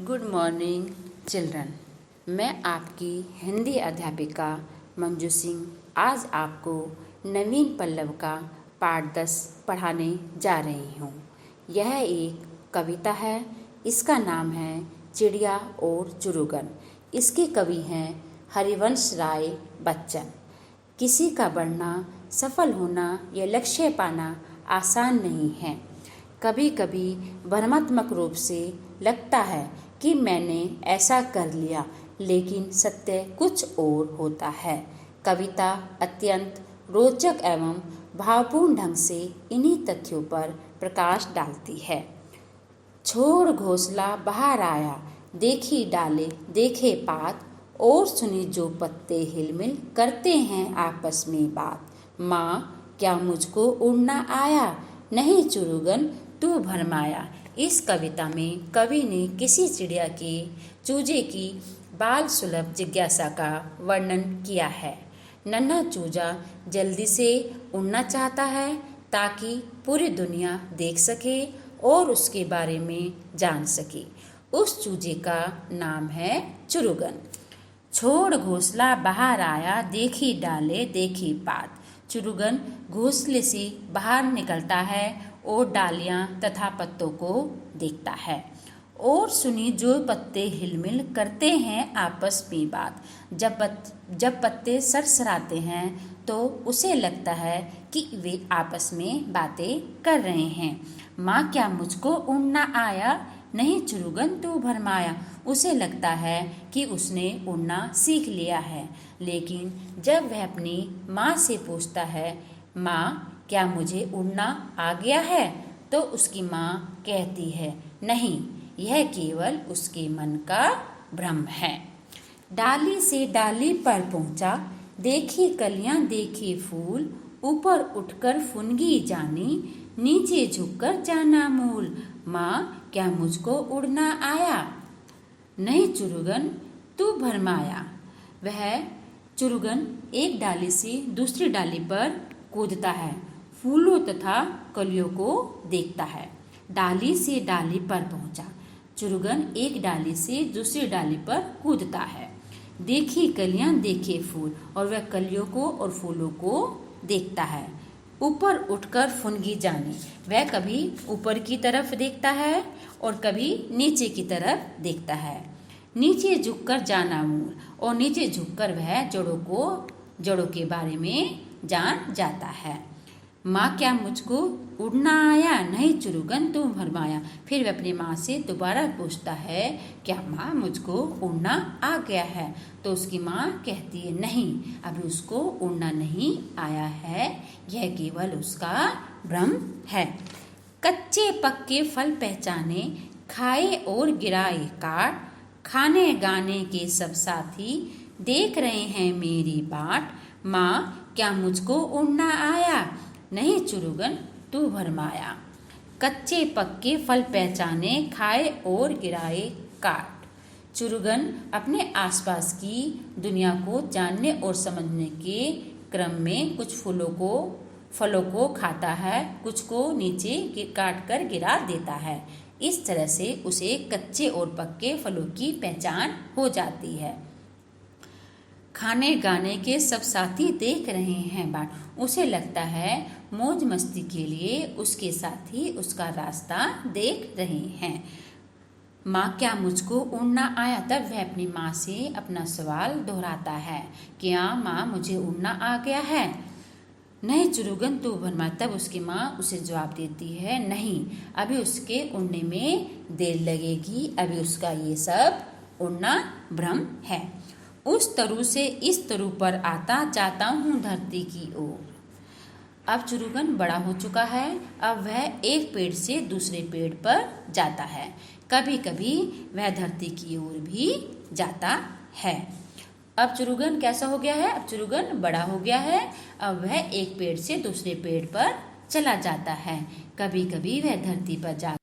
Good morning children. मैं आपकी हिंदी अध्यापिका मंजू सिंह आज आपको नवीन पल्लव का पाठ 10 पढ़ाने जा रही हूँ। यह एक कविता है। इसका नाम है चिड़िया और चुरुगन। इसके कवि हैं हरिवंश राय बच्चन। किसी का बढ़ना, सफल होना या लक्ष्य पाना आसान नहीं है। कभी कभी भ्रमात्मक रूप से लगता है कि मैंने ऐसा कर लिया, लेकिन सत्य कुछ और होता है। कविता अत्यंत रोचक एवं भावपूर्ण ढंग से इन्हीं तथ्यों पर प्रकाश डालती है। छोड़ घोंसला बाहर आया, देखी डाले देखे पात, और सुनी जो पत्ते हिलमिल करते हैं आपस में बात। माँ क्या मुझको उड़ना आया, नहीं चुरुगन तू भरमाया। इस कविता में कवि ने किसी चिड़िया के चूजे की बाल सुलभ जिज्ञासा का वर्णन किया है। नन्हा चूजा जल्दी से उड़ना चाहता है ताकि पूरी दुनिया देख सके और उसके बारे में जान सके। उस चूजे का नाम है चुरुगन। छोड़ घोंसला बाहर आया, देखी डाले देखी पात। चुरुगन घोंसले से बाहर निकलता है और डालियां तथा पत्तों को देखता है। और सुनी जो पत्ते हिलमिल करते हैं आपस में बात। जब पत्ते सरसराते हैं तो उसे लगता है कि वे आपस में बातें कर रहे हैं। माँ क्या मुझको उड़ना आया, नहीं चुरुगन तू भरमाया। उसे लगता है कि उसने उड़ना सीख लिया है, लेकिन जब वह अपनी माँ से पूछता है, माँ क्या मुझे उड़ना आ गया है, तो उसकी माँ कहती है, नहीं, यह केवल उसके मन का भ्रम है। डाली से डाली पर पहुँचा, देखी कलियां देखी फूल, ऊपर उठकर फुनगी जानी, नीचे झुककर जाना मूल। माँ क्या मुझको उड़ना आया, नहीं चुरुगन तू भरमाया। वह चुरुगन एक डाली से दूसरी डाली पर कूदता है, फूलों तथा कलियों को देखता है। डाली से डाली पर पहुंचा, चुरुगन एक डाली से दूसरी डाली पर कूदता है। देखी कलियां देखे फूल, और वह कलियों को और फूलों को देखता है। ऊपर उठकर फुनगी जानी, वह कभी ऊपर की तरफ देखता है और कभी नीचे की तरफ देखता है। नीचे झुककर जाना मूल, और नीचे झुककर वह जड़ों के बारे में जान जाता है। माँ क्या मुझको उड़ना आया, नहीं चुरुगन तू भरमाया। फिर वह अपनी माँ से दोबारा पूछता है, क्या माँ मुझको उड़ना आ गया है, तो उसकी माँ कहती है, नहीं, अभी उसको उड़ना नहीं आया है, यह केवल उसका भ्रम है। कच्चे पक्के फल पहचाने, खाए और गिराए काट, खाने गाने के सब साथी देख रहे हैं मेरी बाट। माँ क्या मुझको उड़ना आया, नहीं चुरुगन तू भरमाया। कच्चे पक्के फल पहचाने, खाए और गिराए काट। चुरुगन अपने आसपास की दुनिया को जानने और समझने के क्रम में कुछ फलों को खाता है, कुछ को नीचे काट कर गिरा देता है। इस तरह से उसे कच्चे और पक्के फलों की पहचान हो जाती है। खाने गाने के सब साथी देख रहे हैं बाट। उसे लगता है मौज मस्ती के लिए उसके साथी उसका रास्ता देख रहे हैं। माँ क्या मुझको उड़ना आया, तब वह अपनी माँ से अपना सवाल दोहराता है, क्या माँ मुझे उड़ना आ गया है, नहीं चुरुगन तू भरमा। तब उसकी माँ उसे जवाब देती है, नहीं, अभी उसके उड़ने में देर लगेगी, अभी उसका ये सब उड़ना भ्रम है। उस तरु से इस तरु पर आता जाता हूँ धरती की ओर। अब चुरुगन बड़ा हो चुका है। अब वह एक पेड़ से दूसरे पेड़ पर जाता है। कभी कभी वह धरती की ओर भी जाता है। अब चुरुगन कैसा हो गया है, अब चुरुगन बड़ा हो गया है। अब वह एक पेड़ से दूसरे पेड़ पर चला जाता है। कभी कभी वह धरती पर जा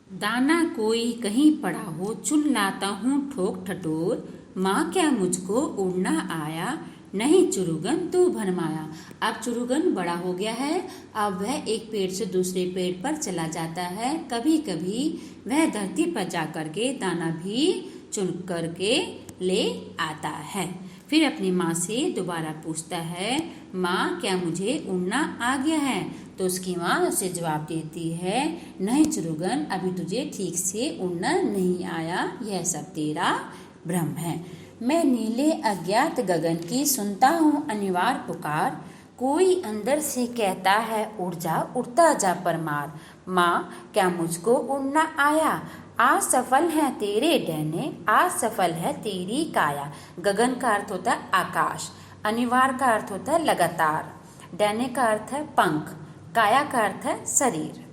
दाना कोई कहीं पड़ा हो, चुन लाता हूँ ठोक ठटोर। माँ क्या मुझको उड़ना आया, नहीं चुरुगन तू भरमाया। अब चुरुगन बड़ा हो गया है, अब वह एक पेड़ से दूसरे पेड़ पर चला जाता है। कभी कभी वह धरती पर जा कर के दाना भी चुन कर के ले आता है। फिर अपनी माँ से दोबारा पूछता है, माँ क्या मुझे उड़ना आ गया है? तो उसकी माँ उसे जवाब देती है, नहीं चुरुगन, अभी तुझे ठीक से उड़ना नहीं आया, यह सब तेरा भ्रम है। मैं नीले अज्ञात गगन की सुनता हूँ अनिवार्य पुकार, कोई अंदर से कहता है उड़ जा, उड़ता जा परमार। माँ क्या मुझको उड़ना आया? आज सफल है तेरे डैने, आज सफल है तेरी काया। गगन का अर्थ होता है आकाश, अनिवार्य का अर्थ होता है लगातार, डैने का अर्थ है पंख, काया का अर्थ है शरीर।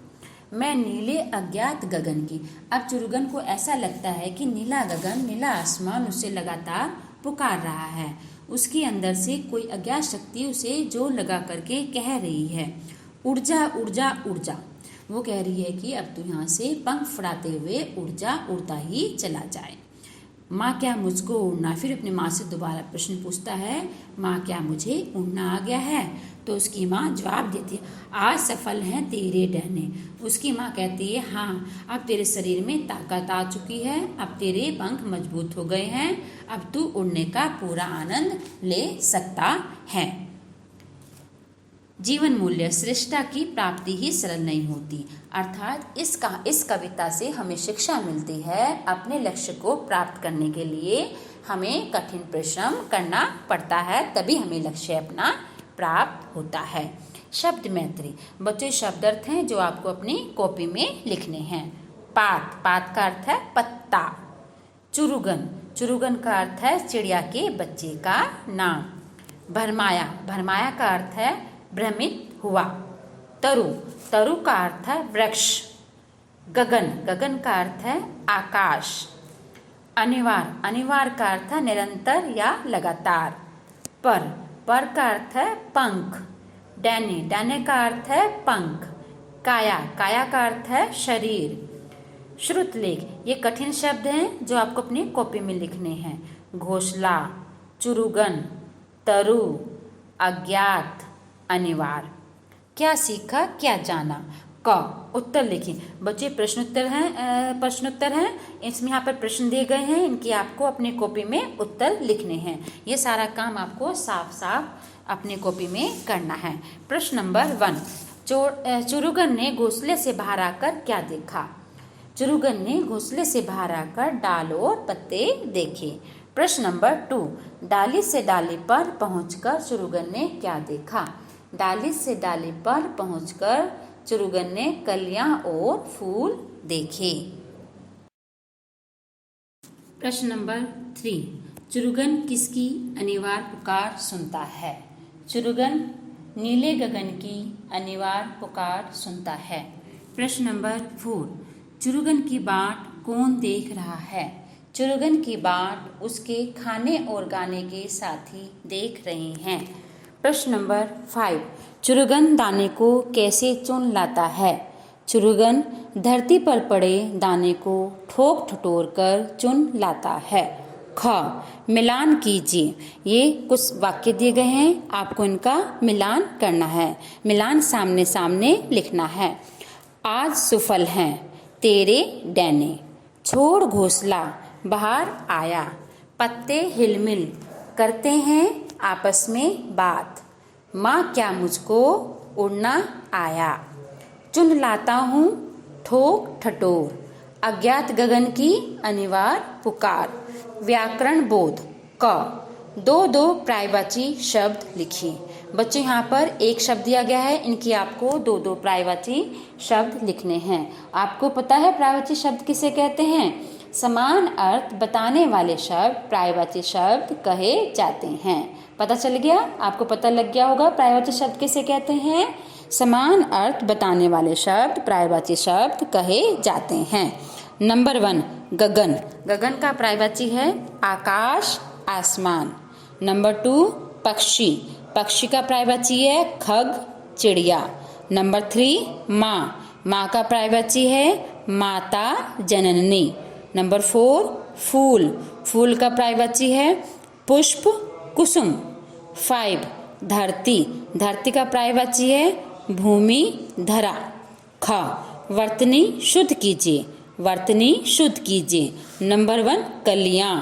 मैं नीले अज्ञात गगन की। अब चुरुगन को ऐसा लगता है कि नीला गगन, नीला आसमान उसे लगातार पुकार रहा है। उसके अंदर से कोई अज्ञात शक्ति उसे जोर लगा करके कह रही है, उड़ जा उड़ जा उड़ जा। वो कह रही है कि अब तू यहाँ से पंख फड़ाते हुए उड़ जा, उड़ता ही चला जाए। माँ क्या मुझको उड़ना? फिर अपनी माँ से दोबारा प्रश्न पूछता है, माँ क्या मुझे उड़ना आ गया है? तो उसकी माँ जवाब देती है, आज सफल हैं तेरे डहने। उसकी माँ कहती है, हाँ अब तेरे शरीर में ताकत आ चुकी है, अब तेरे पंख मजबूत हो गए हैं, अब तू उड़ने का पूरा आनंद ले सकता है। जीवन मूल्य, श्रेष्ठता की प्राप्ति ही सरल नहीं होती। अर्थात इस कविता से हमें शिक्षा मिलती है, अपने लक्ष्य को प्राप्त करने के लिए हमें कठिन परिश्रम करना पड़ता है, तभी हमें लक्ष्य अपना प्राप्त होता है। शब्द मैत्री, बच्चों शब्द अर्थ हैं जो आपको अपनी कॉपी में लिखने हैं। पात, पात का अर्थ है पत्ता। चुरुगन, चुरुगन का अर्थ है चिड़िया के बच्चे का नाम। भरमाया, भरमाया का अर्थ है भ्रमित हुआ। तरु, तरु का अर्थ है वृक्ष। गगन, गगन का अर्थ है आकाश। अनिवार्य, अनिवार्य का अर्थ है निरंतर या लगातार। पर, पर का अर्थ है पंख। डैने, डैने का अर्थ है पंख। काया, काया का अर्थ है शरीर। श्रुतलेख, ये कठिन शब्द हैं जो आपको अपनी कॉपी में लिखने हैं। घोंसला, चुरुगन, तरु, अज्ञात, अनिवार्य। क्या सीखा क्या जाना? क, उत्तर लिखिए। बच्चे प्रश्नोत्तर हैं, इसमें यहाँ पर प्रश्न दिए गए हैं, इनकी आपको अपनी कॉपी में उत्तर लिखने हैं। ये सारा काम आपको साफ साफ अपनी कॉपी में करना है। प्रश्न नंबर 1, चुरुगन ने घोंसले से बाहर आकर क्या देखा? चुरुगन ने घोंसले से बाहर आकर डाल और पत्ते देखे। प्रश्न नंबर 2, डाली से डाली पर पहुंचकर चुरुगन ने क्या देखा? डाली से डाली पर पहुंचकर चुरुगन ने कलियां और फूल देखे। प्रश्न नंबर 3, चुरुगन किसकी अनिवार्य पुकार सुनता है? चुरुगन नीले गगन की अनिवार्य पुकार सुनता है। प्रश्न नंबर 4, चुरुगन की बाट कौन देख रहा है? चुरुगन की बाट उसके खाने और गाने के साथी देख रहे हैं। प्रश्न नंबर 5, चुरुगन दाने को कैसे चुन लाता है? चुरुगन धरती पर पड़े दाने को ठोक ठटोर कर चुन लाता है। ख, मिलान कीजिए। ये कुछ वाक्य दिए गए हैं, आपको इनका मिलान करना है। मिलान सामने सामने लिखना है। आज सुफल हैं तेरे डैने, छोड़ घोंसला बाहर आया, पत्ते हिलमिल करते हैं आपस में बात, माँ क्या मुझको उड़ना आया, चुन लाता हूँ ठोक ठटोर, अज्ञात गगन की अनिवार्य पुकार। व्याकरण बोध। क, दो पर्यायवाची शब्द लिखिए। बच्चों यहाँ पर एक शब्द दिया गया है, इनकी आपको दो पर्यायवाची शब्द लिखने हैं। आपको पता है पर्यायवाची शब्द किसे कहते हैं? समान अर्थ बताने वाले शब्द पर्यायवाची शब्द कहे जाते हैं। पता चल गया? आपको पता लग गया होगा पर्यायवाची शब्द किसे कहते हैं? समान अर्थ बताने वाले शब्द पर्यायवाची शब्द कहे जाते हैं। नंबर 1, गगन। गगन का पर्यायवाची है आकाश, आसमान। नंबर 2, पक्षी। पक्षी का पर्यायवाची है खग, चिड़िया। नंबर 3, माँ। माँ का पर्यायवाची है माता, जननी। नंबर 4, फूल। फूल का पर्यायवाची है पुष्प, कुसुम। 5 धरती, धरती का पर्यायवाची है भूमि, धरा। ख वर्तनी शुद्ध कीजिए, वर्तनी शुद्ध कीजिए। नंबर 1 कलियां,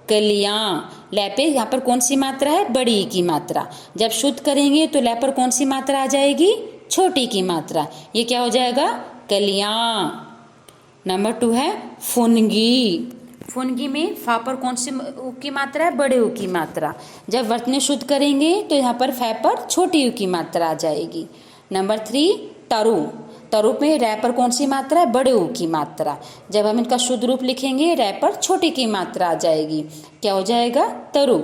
कलियां। लै पे यहाँ पर कौन सी मात्रा है? बड़ी की मात्रा। जब शुद्ध करेंगे तो लै पर कौन सी मात्रा आ जाएगी? छोटी की मात्रा। ये क्या हो जाएगा? कलियां। नंबर 2 है फुनगी, फुनगी में फा पर कौन सी ऊ की मात्रा है? बड़े ऊ की मात्रा। जब वर्तनी शुद्ध करेंगे तो यहाँ पर फै पर छोटी ऊ की मात्रा आ जाएगी। नंबर 3 तरु, तरु में रै पर कौन सी मात्रा है? बड़े ऊ की मात्रा। जब हम इनका शुद्ध रूप लिखेंगे रै पर छोटी की मात्रा आ जाएगी। क्या हो जाएगा? तरु।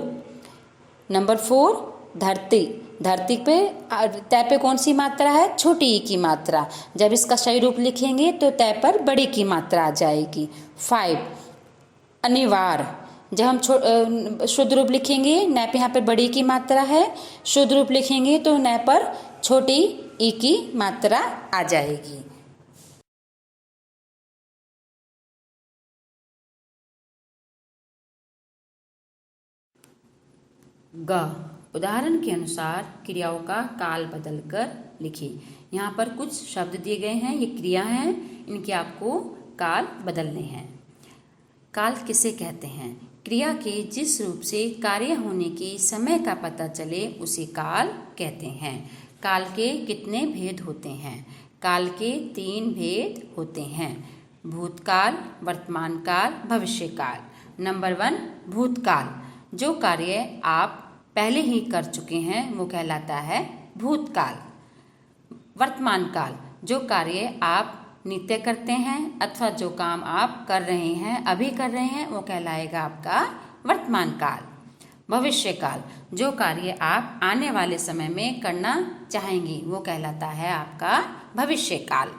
नंबर 4 धरती, धरती पे तय पे कौन सी मात्रा है? छोटी ई की मात्रा। जब इसका सही रूप लिखेंगे तो तय पर बड़ी की मात्रा आ जाएगी। 5 अनिवार्य, जब हम शुद्ध रूप लिखेंगे न पे यहाँ पर बड़ी की मात्रा है, शुद्ध रूप लिखेंगे तो न पर छोटी ई की मात्रा आ जाएगी। ग उदाहरण के अनुसार क्रियाओं का काल बदलकर लिखिए। यहाँ पर कुछ शब्द दिए गए हैं, ये क्रिया हैं, इनके आपको काल बदलने हैं। काल किसे कहते हैं? क्रिया के जिस रूप से कार्य होने के समय का पता चले उसे काल कहते हैं। काल के कितने भेद होते हैं? काल के 3 भेद होते हैं, भूतकाल, वर्तमान काल, भविष्य काल। नंबर 1 भूतकाल, जो कार्य आप पहले ही कर चुके हैं वो कहलाता है भूतकाल। वर्तमान काल, जो कार्य आप नित्य करते हैं अथवा जो काम आप कर रहे हैं, अभी कर रहे हैं, वो कहलाएगा आपका वर्तमान काल। भविष्य काल, जो कार्य आप आने वाले समय में करना चाहेंगे वो कहलाता है आपका भविष्य काल।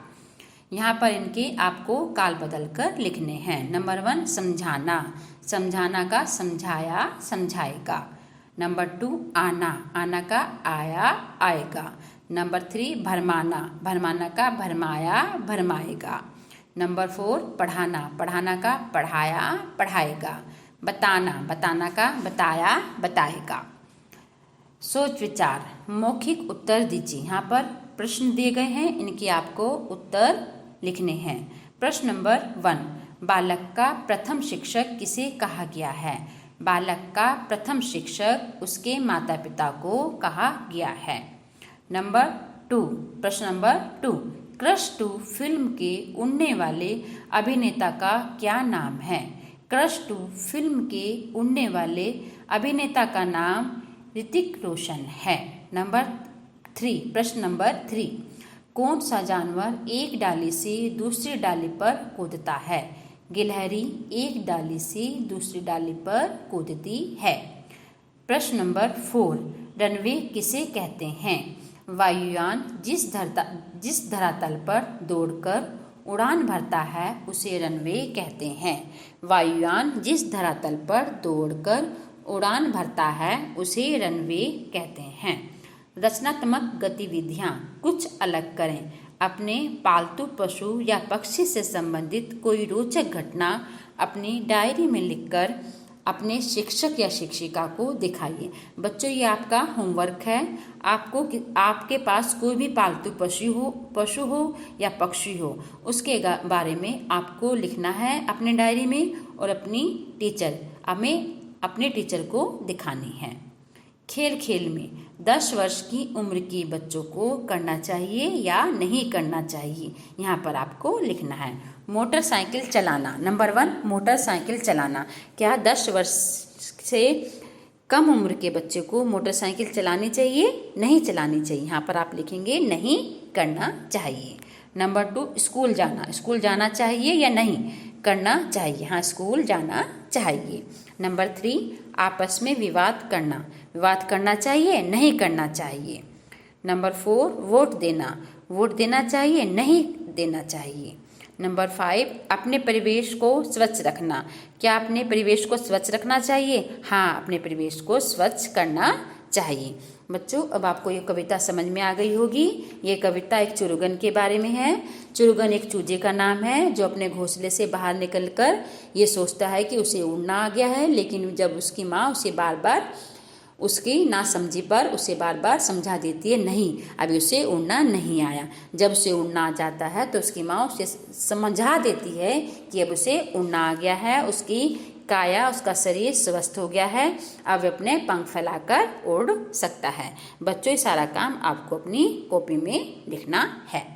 यहाँ पर इनके आपको काल बदलकर लिखने हैं। नंबर 1 समझाना, समझाना का समझाया, समझाएगा। नंबर 2 आना, आना का आया, आएगा। नंबर 3 भरमाना, भरमाना का भरमाया, भरमाएगा। नंबर 4 पढ़ाना, पढ़ाना का पढ़ाया, पढ़ाएगा। बताना, बताना का बताया, बताएगा। सोच विचार, मौखिक उत्तर दीजिए। यहाँ पर प्रश्न दिए गए हैं, इनके आपको उत्तर लिखने हैं। प्रश्न नंबर 1 बालक का प्रथम शिक्षक किसे कहा गया है? बालक का प्रथम शिक्षक उसके माता पिता को कहा गया है। नंबर 2 प्रश्न नंबर 2 क्रश 2 फिल्म के उड़ने वाले अभिनेता का क्या नाम है? क्रश 2 फिल्म के उड़ने वाले अभिनेता का नाम ऋतिक रोशन है। नंबर 3 प्रश्न नंबर 3 कौन सा जानवर एक डाली से दूसरी डाली पर कूदता है? गिलहरी एक डाली से दूसरी डाली पर कूदती है। प्रश्न नंबर 4 रनवे किसे कहते हैं? वायुयान जिस धरातल पर दौड़कर उड़ान भरता है उसे रनवे कहते हैं। वायुयान जिस धरातल पर दौड़कर उड़ान भरता है उसे रनवे कहते हैं। रचनात्मक गतिविधियाँ कुछ अलग करें। अपने पालतू पशु या पक्षी से संबंधित कोई रोचक घटना अपनी डायरी में लिखकर अपने शिक्षक या शिक्षिका को दिखाइए। बच्चों ये आपका होमवर्क है। आपके पास कोई भी पालतू पशु हो या पक्षी हो उसके बारे में आपको लिखना है अपने डायरी में और अपने टीचर को दिखानी है। खेल खेल में 10 वर्ष की उम्र के बच्चों को करना चाहिए या नहीं करना चाहिए, यहाँ पर आपको लिखना है। मोटरसाइकिल चलाना, नंबर 1 मोटरसाइकिल चलाना, क्या 10 वर्ष से कम उम्र के बच्चे को मोटरसाइकिल चलानी चाहिए? नहीं चलानी चाहिए, यहाँ पर आप लिखेंगे नहीं करना चाहिए। नंबर 2 स्कूल जाना चाहिए या नहीं करना चाहिए? हाँ, स्कूल जाना चाहिए। नंबर 3 आपस में विवाद करना चाहिए नहीं करना चाहिए। नंबर 4 वोट देना चाहिए नहीं देना चाहिए। नंबर 5 अपने परिवेश को स्वच्छ रखना, क्या अपने परिवेश को स्वच्छ रखना चाहिए? हाँ, अपने परिवेश को स्वच्छ करना चाहिए। बच्चों अब आपको ये कविता समझ में आ गई होगी। ये कविता एक चुरुगन के बारे में है। चुरुगन एक चूजे का नाम है जो अपने घोंसले से बाहर निकलकर ये सोचता है कि उसे उड़ना आ गया है, लेकिन जब उसकी माँ उसे बार बार उसकी नासमझी पर उसे बार बार समझा देती है, नहीं अभी उसे उड़ना नहीं आया। जब उसे उड़ना आ जाता है तो उसकी माँ उसे समझा देती है कि अब उसे उड़ना आ गया है, उसकी काया, उसका शरीर स्वस्थ हो गया है, अब अपने पंख फैलाकर उड़ सकता है। बच्चों, ये सारा काम आपको अपनी कॉपी में लिखना है।